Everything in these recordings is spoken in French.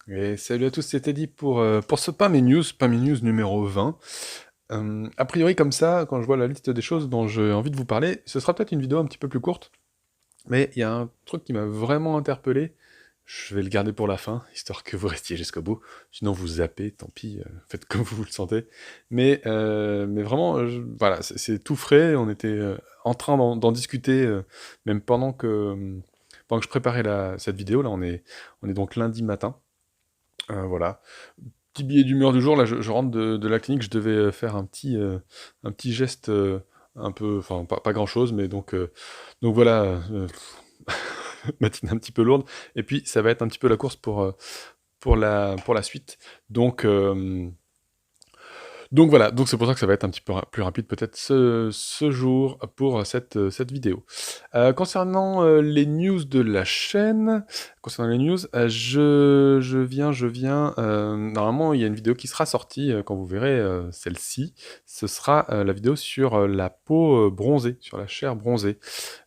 Et salut à tous, c'était dit pour ce Pas mes news numéro 20. A priori, comme ça, quand je vois la liste des choses dont j'ai envie de vous parler, ce sera peut-être une vidéo un petit peu plus courte, mais il y a un truc qui m'a vraiment interpellé. Je vais le garder pour la fin, histoire que vous restiez jusqu'au bout. Sinon, vous zappez, tant pis, faites comme vous le sentez. Mais vraiment, voilà, c'est tout frais. On était en train d'en discuter, même pendant que je préparais cette vidéo. Là, on est donc lundi matin. Voilà. Petit billet d'humeur du jour, là je rentre de la clinique, je devais faire un petit geste un peu, enfin pas grand chose, mais donc voilà, matinée un petit peu lourde, et puis ça va être un petit peu la course pour la suite, donc, donc voilà, donc c'est pour ça que ça va être un petit peu plus rapide peut-être ce jour pour cette vidéo. Concernant les news de la chaîne, concernant les news, normalement, il y a une vidéo qui sera sortie quand vous verrez celle-ci. Ce sera la vidéo sur la peau bronzée, sur la chair bronzée.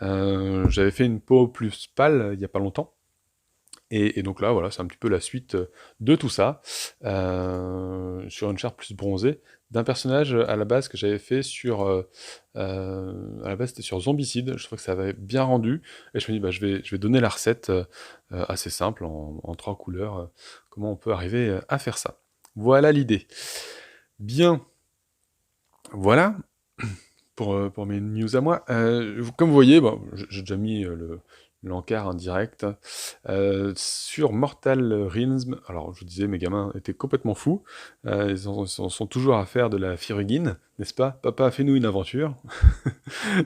J'avais fait une peau plus pâle il y a pas longtemps. Et donc là, voilà, c'est un petit peu la suite de tout ça, sur une chair plus bronzée, d'un personnage à la base que j'avais fait à la base c'était sur Zombicide, je trouve que ça avait bien rendu, et je me dis, bah, je vais donner la recette assez simple, en 3 couleurs, comment on peut arriver à faire ça. Voilà l'idée. Bien, voilà, pour mes news à moi. Comme vous voyez, bon, j'ai déjà mis l'encart indirect sur Mortal Realms. Alors, je vous disais, mes gamins étaient complètement fous. Ils en sont toujours à faire de la Firugin, n'est-ce pas? Papa, fais-nous une aventure.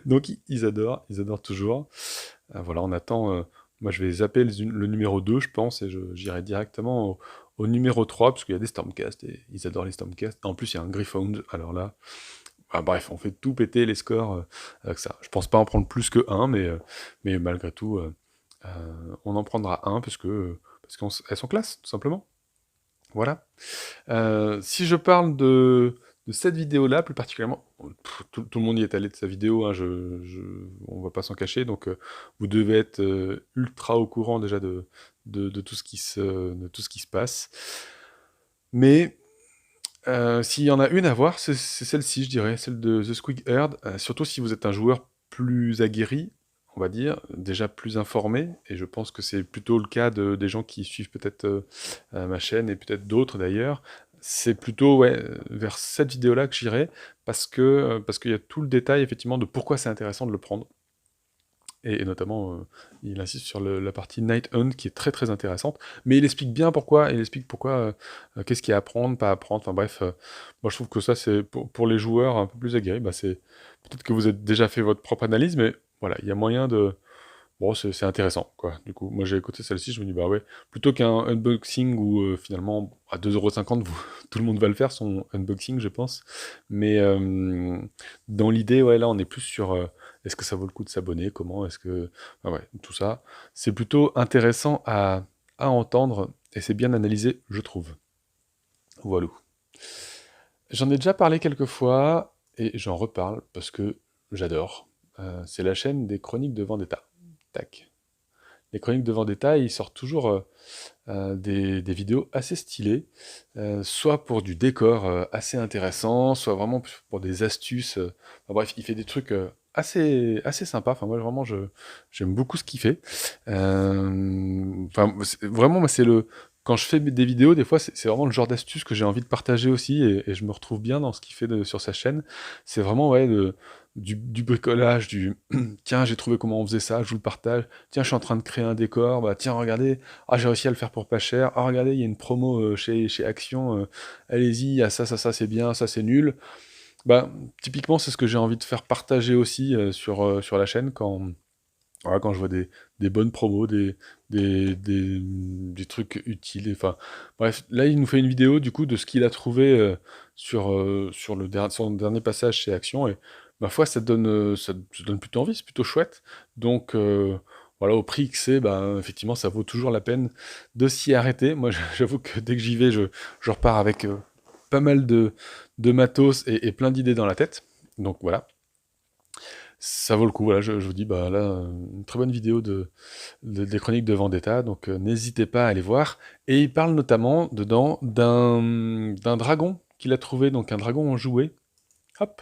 Donc, ils adorent toujours. Voilà, on attend. Moi, je vais zapper le numéro 2, je pense, et j'irai directement au numéro 3, parce qu'il y a des Stormcast, et ils adorent les Stormcast. En plus, il y a un Gryph-hound, alors là, ah, bref, on fait tout péter les scores avec ça. Je pense pas en prendre plus que un, mais malgré tout, on en prendra un parce qu'elles sont classe, tout simplement. Voilà. Si je parle de cette vidéo-là, plus particulièrement, tout le monde y est allé de sa vidéo, hein, on va pas s'en cacher, donc vous devez être ultra au courant déjà de tout ce de tout ce qui se passe. Mais s'il y en a une à voir, c'est celle-ci, je dirais, celle de The Squig Herd. Surtout si vous êtes un joueur plus aguerri, on va dire, déjà plus informé, et je pense que c'est plutôt le cas des gens qui suivent peut-être ma chaîne, et peut-être d'autres d'ailleurs. C'est plutôt ouais, vers cette vidéo-là que j'irai, parce qu'il y a tout le détail, effectivement, de pourquoi c'est intéressant de le prendre. Et notamment, il insiste sur la partie Night Hunt qui est très très intéressante, mais il explique bien pourquoi, il explique pourquoi, qu'est-ce qu'il y a à apprendre, pas à apprendre, enfin bref, moi je trouve que ça c'est pour les joueurs un peu plus aguerris, bah c'est peut-être que vous avez déjà fait votre propre analyse, mais voilà, il y a moyen de... Bon, c'est intéressant, quoi. Du coup, moi j'ai écouté celle-ci, je me dis, bah ouais, plutôt qu'un unboxing où finalement, à 2,50 €, tout le monde va le faire, son unboxing, je pense. Mais dans l'idée, ouais, là on est plus sur est-ce que ça vaut le coup de s'abonner, comment, est-ce que. Ah ouais, tout ça. C'est plutôt intéressant à entendre et c'est bien analysé, je trouve. Voilà. J'en ai déjà parlé quelques fois et j'en reparle parce que j'adore. C'est la chaîne des Chroniques de Vendetta. Tac. Les Chroniques de Vendetta, ils sortent toujours des vidéos assez stylées, soit pour du décor assez intéressant, soit vraiment pour des astuces. Enfin bref, il fait des trucs assez sympas. Enfin, moi, vraiment, j'aime beaucoup ce qu'il fait. Enfin, vraiment, moi, c'est le. Quand je fais des vidéos, des fois, c'est vraiment le genre d'astuce que j'ai envie de partager aussi, et je me retrouve bien dans ce qu'il fait sur sa chaîne. C'est vraiment, ouais, du bricolage, tiens, j'ai trouvé comment on faisait ça, je vous le partage. Tiens, je suis en train de créer un décor, bah tiens, regardez, ah, j'ai réussi à le faire pour pas cher. Ah, regardez, il y a une promo chez Action. Allez-y, ah, ça c'est bien, ça c'est nul. Bah, typiquement, c'est ce que j'ai envie de faire partager aussi sur la chaîne voilà, quand je vois des bonnes promos, des trucs utiles. Enfin, bref, là, il nous fait une vidéo du coup de ce qu'il a trouvé sur son dernier passage chez Action. Et ma foi, ça donne plutôt envie, c'est plutôt chouette. Donc, voilà, au prix que c'est, bah, effectivement, ça vaut toujours la peine de s'y arrêter. Moi, j'avoue que dès que j'y vais, je repars avec pas mal de matos et plein d'idées dans la tête. Donc voilà. Ça vaut le coup, voilà, je vous dis, bah là, une très bonne vidéo des chroniques de Vendetta, donc n'hésitez pas à aller voir. Et il parle notamment dedans d'un dragon qu'il a trouvé, donc un dragon en jouet, hop,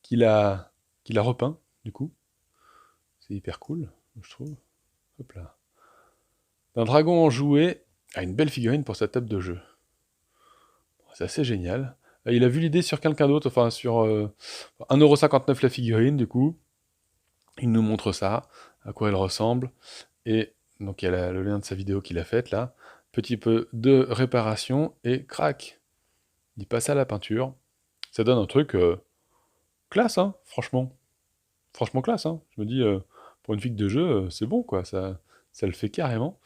qu'il a, qu'il a repeint, du coup. C'est hyper cool, je trouve. Hop là. Un dragon en jouet a une belle figurine pour sa table de jeu. C'est assez génial. Il a vu l'idée sur quelqu'un d'autre, enfin sur 1,59€ la figurine, du coup. Il nous montre ça, à quoi elle ressemble. Et donc il y a le lien de sa vidéo qu'il a faite là. Petit peu de réparation et crac. Il passe à la peinture. Ça donne un truc classe, hein, franchement. Franchement classe, hein. Je me dis, pour une figue de jeu, c'est bon, quoi. Ça le fait carrément.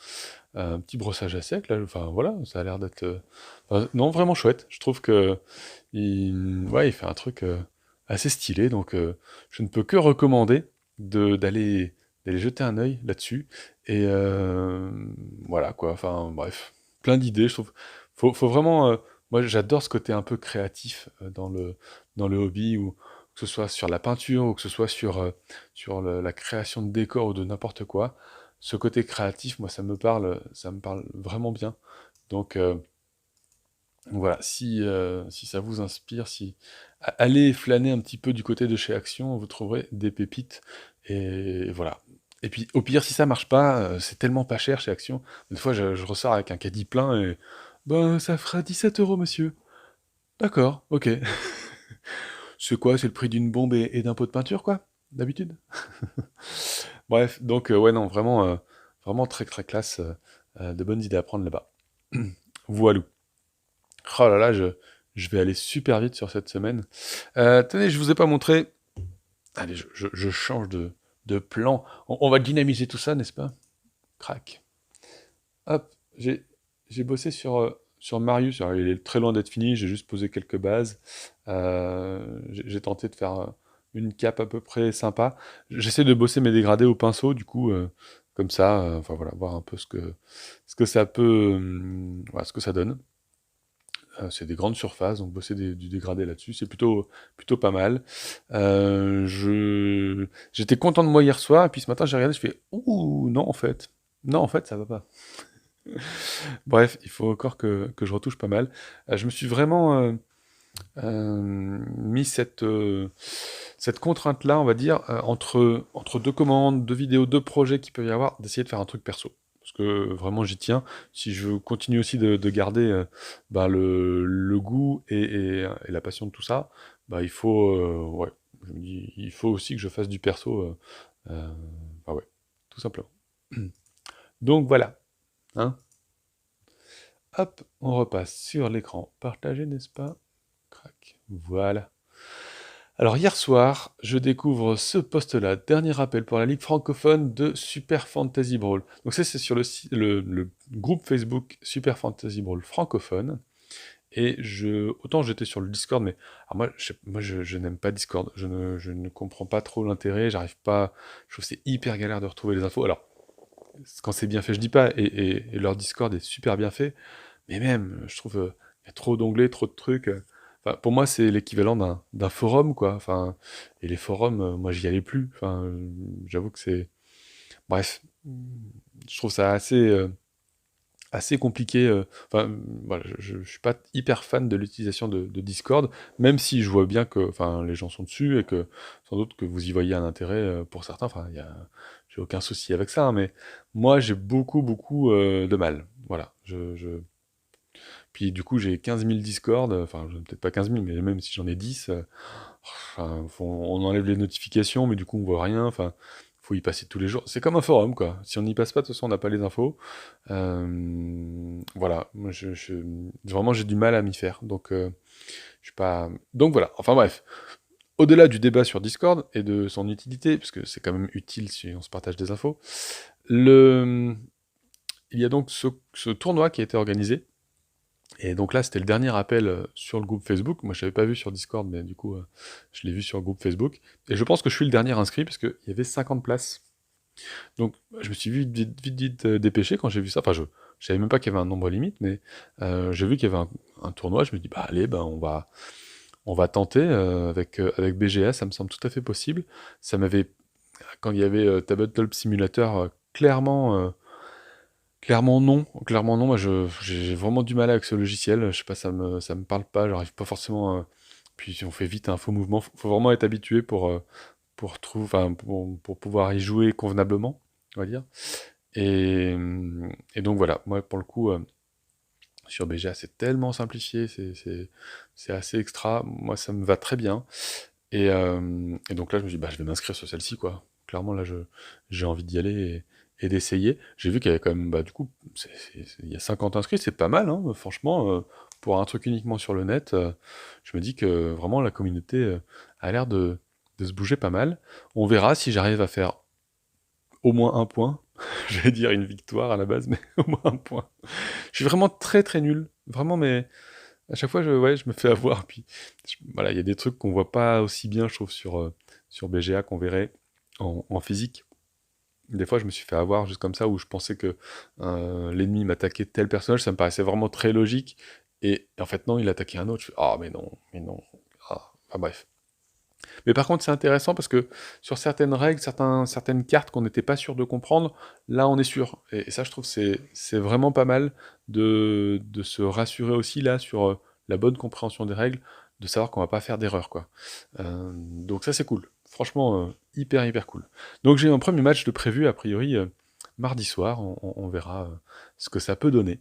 Un petit brossage à sec, là, enfin voilà, ça a l'air d'être... non, vraiment chouette. Je trouve que ouais, il fait un truc assez stylé, donc je ne peux que recommander d'aller jeter un œil là-dessus. Et voilà, quoi, enfin bref, plein d'idées, je trouve. Faut vraiment... moi, j'adore ce côté un peu créatif dans le hobby, ou que ce soit sur la peinture, ou que ce soit sur la création de décors ou de n'importe quoi. Ce côté créatif, moi, ça me parle vraiment bien. Donc voilà, si ça vous inspire, allez flâner un petit peu du côté de chez Action, vous trouverez des pépites. Et voilà. Et puis au pire, si ça marche pas, c'est tellement pas cher chez Action. Des fois, je ressors avec un caddie plein et ben ça fera 17 € monsieur. D'accord, ok. C'est quoi? C'est le prix d'une bombe et d'un pot de peinture, quoi, d'habitude? Bref, donc ouais, non, vraiment très très classe, de bonnes idées à prendre là-bas. Voilou. Oh là là, je vais aller super vite sur cette semaine. Tenez, je vous ai pas montré. Allez, je change de plan. On va dynamiser tout ça, n'est-ce pas? Crac. Hop, j'ai bossé sur Marius. Alors, il est très loin d'être fini, j'ai juste posé quelques bases. J'ai tenté de faire une cape à peu près sympa. J'essaie de bosser mes dégradés au pinceau, du coup, comme ça, enfin voilà, voir un peu ce que ça peut, voilà, ce que ça donne. C'est des grandes surfaces, donc bosser du dégradé là-dessus, c'est plutôt pas mal. J'étais content de moi hier soir, et puis ce matin j'ai regardé, je fais ouh non en fait, non en fait ça va pas. Bref, il faut encore que je retouche pas mal. Je me suis vraiment mis cette contrainte-là, on va dire, entre deux commandes, deux vidéos, deux projets qu'il peut y avoir, d'essayer de faire un truc perso. Parce que vraiment j'y tiens. Si je veux continuer aussi de garder bah, le goût et la passion de tout ça, bah, ouais, je me dis, il faut aussi que je fasse du perso. Bah ouais, tout simplement. Donc voilà, hein. Hop, on repasse sur l'écran partagé, n'est-ce pas? Crac, voilà. Alors hier soir, je découvre ce post-là, dernier rappel pour la Ligue francophone de Super Fantasy Brawl. Donc ça, c'est sur le groupe Facebook Super Fantasy Brawl francophone. Et autant j'étais sur le Discord, mais alors je n'aime pas Discord. Je ne comprends pas trop l'intérêt. J'arrive pas. Je trouve que c'est hyper galère de retrouver les infos. Alors quand c'est bien fait, je dis pas. Et leur Discord est super bien fait. Mais même, je trouve, il y a trop d'onglets, trop de trucs. Enfin, pour moi, c'est l'équivalent d'un forum, quoi. Enfin, et les forums, moi, j'y allais plus. Enfin, j'avoue que c'est... Bref, je trouve ça assez compliqué. Enfin, voilà, je suis pas hyper fan de l'utilisation de Discord, même si je vois bien que, enfin, les gens sont dessus et que, sans doute, que vous y voyez un intérêt pour certains. Enfin, j'ai aucun souci avec ça, hein, mais moi, j'ai beaucoup de mal. Voilà, puis du coup, j'ai 15 000 Discord, enfin, peut-être pas 15 000, mais même si j'en ai 10, enfin, on enlève les notifications, mais du coup, on voit rien, enfin, faut y passer tous les jours. C'est comme un forum, quoi. Si on n'y passe pas, de toute façon, on n'a pas les infos. Voilà, moi, vraiment, j'ai du mal à m'y faire, donc je suis pas... Donc voilà, enfin bref. Au-delà du débat sur Discord et de son utilité, parce que c'est quand même utile si on se partage des infos, il y a donc ce tournoi qui a été organisé. Et donc là, c'était le dernier appel sur le groupe Facebook. Moi, je l'avais pas vu sur Discord, mais du coup, je l'ai vu sur le groupe Facebook. Et je pense que je suis le dernier inscrit, parce qu'il y avait 50 places. Donc, je me suis vite dépêché quand j'ai vu ça. Enfin, je savais même pas qu'il y avait un nombre limite, mais j'ai vu qu'il y avait un tournoi. Je me dis, bah allez, bah, on va tenter avec BGA, ça me semble tout à fait possible. Ça m'avait, quand il y avait Tabletop Simulator, clairement non. Clairement non. Moi, j'ai vraiment du mal avec ce logiciel. Je sais pas, ça me parle pas. J'arrive pas forcément. Puis si on fait vite un faux mouvement, faut vraiment être habitué pour pouvoir y jouer convenablement, on va dire. Et donc voilà. Moi, pour le coup, sur BGA, c'est tellement simplifié, c'est assez extra. Moi, ça me va très bien. Et donc là, je me dis, bah, je vais m'inscrire sur celle-ci, quoi. Clairement, là, j'ai envie d'y aller et d'essayer. J'ai vu qu'il y avait quand même, bah, du coup, il y a 50 inscrits, c'est pas mal, hein, franchement, pour un truc uniquement sur le net, je me dis que vraiment la communauté a l'air de se bouger pas mal. On verra si j'arrive à faire au moins un point. J'allais dire une victoire à la base, mais au moins un point. Je suis vraiment très très nul, vraiment, mais à chaque fois, ouais, je me fais avoir. Puis voilà, il y a des trucs qu'on voit pas aussi bien, je trouve, sur BGA qu'on verrait en physique. Des fois, je me suis fait avoir juste comme ça, où je pensais que l'ennemi m'attaquait tel personnage, ça me paraissait vraiment très logique. Et en fait, non, il attaquait un autre. Je fais, ah, mais non, mais non. Ah, enfin, bref. Mais par contre, c'est intéressant parce que sur certaines règles, certaines cartes qu'on n'était pas sûr de comprendre, là, on est sûr. Et ça, je trouve, c'est vraiment pas mal de se rassurer aussi là sur la bonne compréhension des règles, de savoir qu'on va pas faire d'erreur, quoi. Donc ça, c'est cool. Franchement, hyper, hyper cool. Donc j'ai un premier match de prévu, a priori, mardi soir. On verra ce que ça peut donner.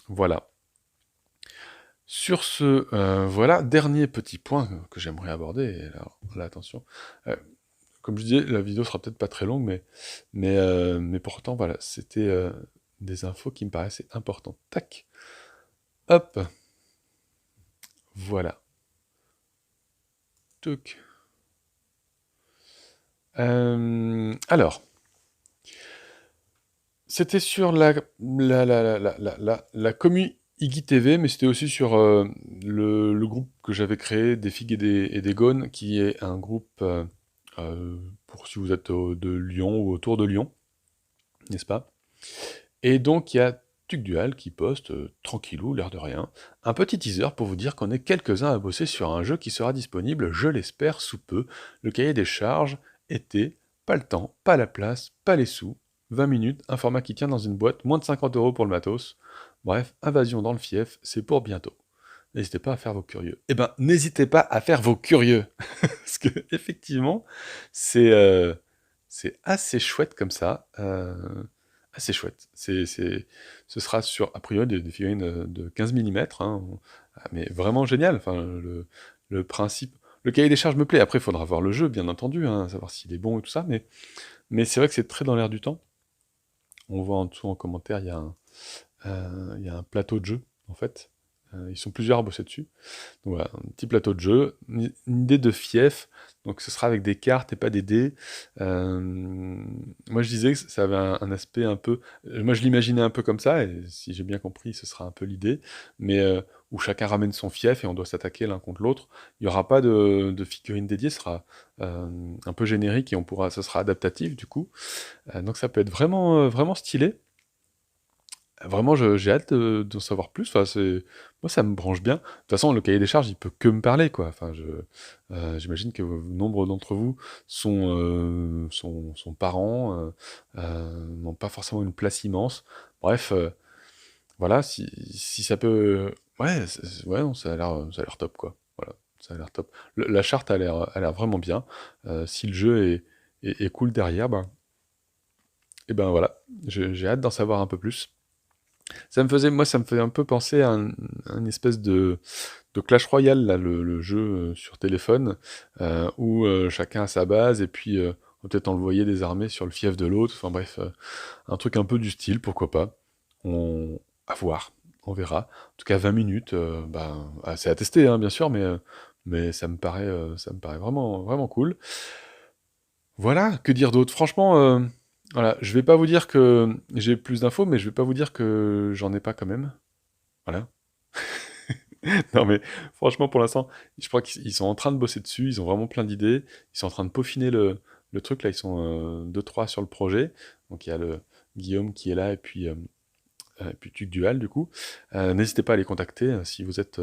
Voilà. Sur ce, voilà, dernier petit point que j'aimerais aborder. Et alors, là, attention. Euh, Comme je disais, la vidéo sera peut-être pas très longue, mais pourtant, voilà, c'était des infos qui me paraissaient importantes. Tac, hop, voilà. Tuc. Alors, c'était sur la commu IGTV, mais c'était aussi sur le groupe que j'avais créé, des figues et des gones, qui est un groupe pour si vous êtes de Lyon ou autour de Lyon, n'est-ce pas? Et donc il y a TucDual qui poste, tranquillou, l'air de rien, un petit teaser pour vous dire qu'on est quelques-uns à bosser sur un jeu qui sera disponible, je l'espère, sous peu. Le cahier des charges était pas le temps, pas la place, pas les sous, 20 minutes, un format qui tient dans une boîte, moins de 50 € pour le matos. Bref, invasion dans le fief, c'est pour bientôt. N'hésitez pas à faire vos curieux. Eh ben, n'hésitez pas à faire vos curieux. Parce que, effectivement, c'est c'est assez chouette comme ça. Assez chouette. Ce sera sur, a priori, des figurines de 15 mm, hein, mais vraiment génial. Enfin, le principe. Le cahier des charges me plaît. Après, il faudra voir le jeu, bien entendu, hein, savoir s'il est bon et tout ça. Mais c'est vrai que c'est très dans l'air du temps. On voit en dessous en commentaire, il y a un plateau de jeu, en fait. Ils sont plusieurs à bosser dessus. Donc voilà, un petit plateau de jeu, une idée de fief, donc ce sera avec des cartes et pas des dés. Euh, Moi je disais que ça avait un aspect un peu... Moi je l'imaginais un peu comme ça, et si j'ai bien compris, ce sera un peu l'idée, mais où chacun ramène son fief et on doit s'attaquer l'un contre l'autre. Il n'y aura pas de figurines dédiées, ce sera un peu générique et ce sera adaptatif du coup. Donc ça peut être vraiment stylé. Vraiment, j'ai hâte d'en savoir plus. Enfin, moi, ça me branche bien. De toute façon, le cahier des charges, il peut que me parler, quoi. Enfin, j'imagine que nombre d'entre vous sont parents, n'ont pas forcément une place immense. Bref, voilà, si ça peut... Ouais, ouais, non, ça a l'air top, quoi. Voilà, ça a l'air top. La charte a l'air vraiment bien. Si le jeu est cool derrière, et ben voilà, j'ai hâte d'en savoir un peu plus. Moi, ça me fait un peu penser à une espèce de Clash Royale, là, le jeu sur téléphone, où chacun a sa base, et puis on peut peut-être envoyer des armées sur le fief de l'autre. Enfin bref, un truc un peu du style, pourquoi pas. À voir, on verra. En tout cas, 20 minutes, c'est à tester, hein, bien sûr, mais ça me paraît vraiment cool. Voilà, que dire d'autre? Franchement, voilà, je vais pas vous dire que j'ai plus d'infos, mais je vais pas vous dire que j'en ai pas quand même. Voilà. Non mais franchement, pour l'instant, je crois qu'ils sont en train de bosser dessus, ils ont vraiment plein d'idées, ils sont en train de peaufiner le truc, là, ils sont 2-3 sur le projet. Donc il y a le Guillaume qui est là, et puis Tuc Dual, du coup. N'hésitez pas à les contacter si vous êtes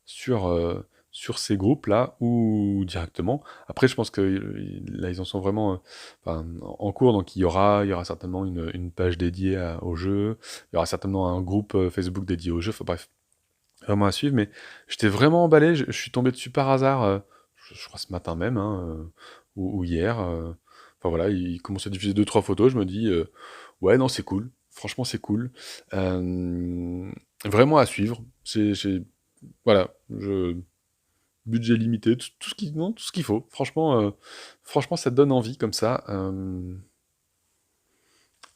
sur, sur ces groupes-là ou directement. Après, je pense que là, ils en sont vraiment enfin, en cours, donc il y aura certainement une page dédiée au jeu, il y aura certainement un groupe Facebook dédié au jeu, enfin bref, vraiment à suivre, mais j'étais vraiment emballé, je suis tombé dessus par hasard, je crois ce matin même, hein, ou hier, enfin voilà, il commence à diffuser deux trois photos, je me dis, ouais, non, c'est cool, franchement, c'est cool. Vraiment à suivre, voilà, budget limité, tout ce non, tout ce qu'il faut. Franchement, ça donne envie comme ça.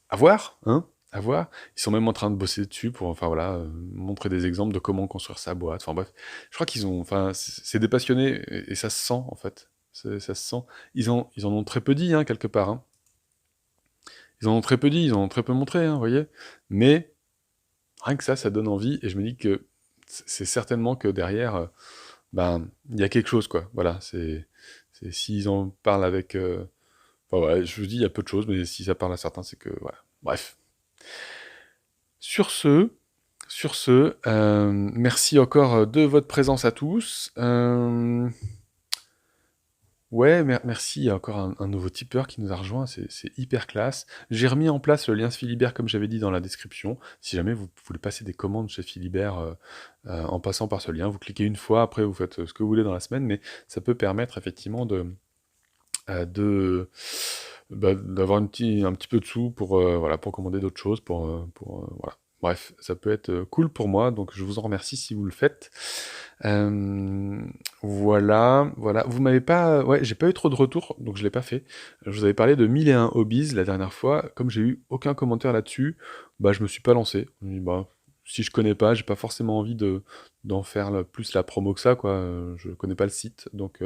À voir, hein, à voir. Ils sont même en train de bosser dessus pour, enfin voilà, montrer des exemples de comment construire sa boîte. Enfin bref, je crois qu'ils ont, enfin, c'est des passionnés et ça se sent en fait. Ça se sent. Ils en ont très peu dit, hein, quelque part. Hein. Ils en ont très peu dit, ils en ont très peu montré, hein, vous voyez. Mais rien que ça donne envie et je me dis que c'est certainement que derrière, ben, il y a quelque chose, quoi. Voilà, s'ils en parlent avec, enfin, ouais, je vous dis, il y a peu de choses, mais si ça parle à certains, c'est que, voilà. Bref. Sur ce, merci encore de votre présence à tous. Ouais, merci, il y a encore un nouveau tipeur qui nous a rejoint, c'est hyper classe. J'ai remis en place le lien Philibert comme j'avais dit dans la description. Si jamais vous voulez passer des commandes chez Philibert en passant par ce lien, vous cliquez une fois, après vous faites ce que vous voulez dans la semaine, mais ça peut permettre effectivement euh, de d'avoir un petit peu de sous pour voilà pour commander d'autres choses voilà. Bref, ça peut être cool pour moi, donc je vous en remercie si vous le faites. Euh, voilà. Vous m'avez pas, ouais, j'ai pas eu trop de retours, donc je l'ai pas fait. Je vous avais parlé de 1001 hobbies la dernière fois. Comme j'ai eu aucun commentaire là-dessus, bah je me suis pas lancé. Je me dis, bah, si je connais pas, j'ai pas forcément envie d'en faire plus la promo que ça, quoi. Je connais pas le site, donc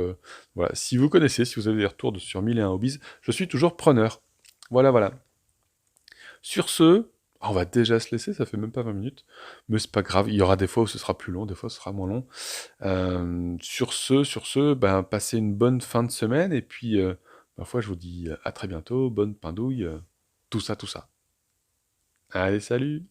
voilà. Si vous connaissez, si vous avez des retours sur 1001 hobbies, je suis toujours preneur. Voilà. Sur ce, on va déjà se laisser, ça fait même pas 20 minutes, mais c'est pas grave, il y aura des fois où ce sera plus long, des fois ce sera moins long. Ben, passez une bonne fin de semaine, et puis, ma foi, je vous dis à très bientôt, bonne pindouille, tout ça. Allez, salut!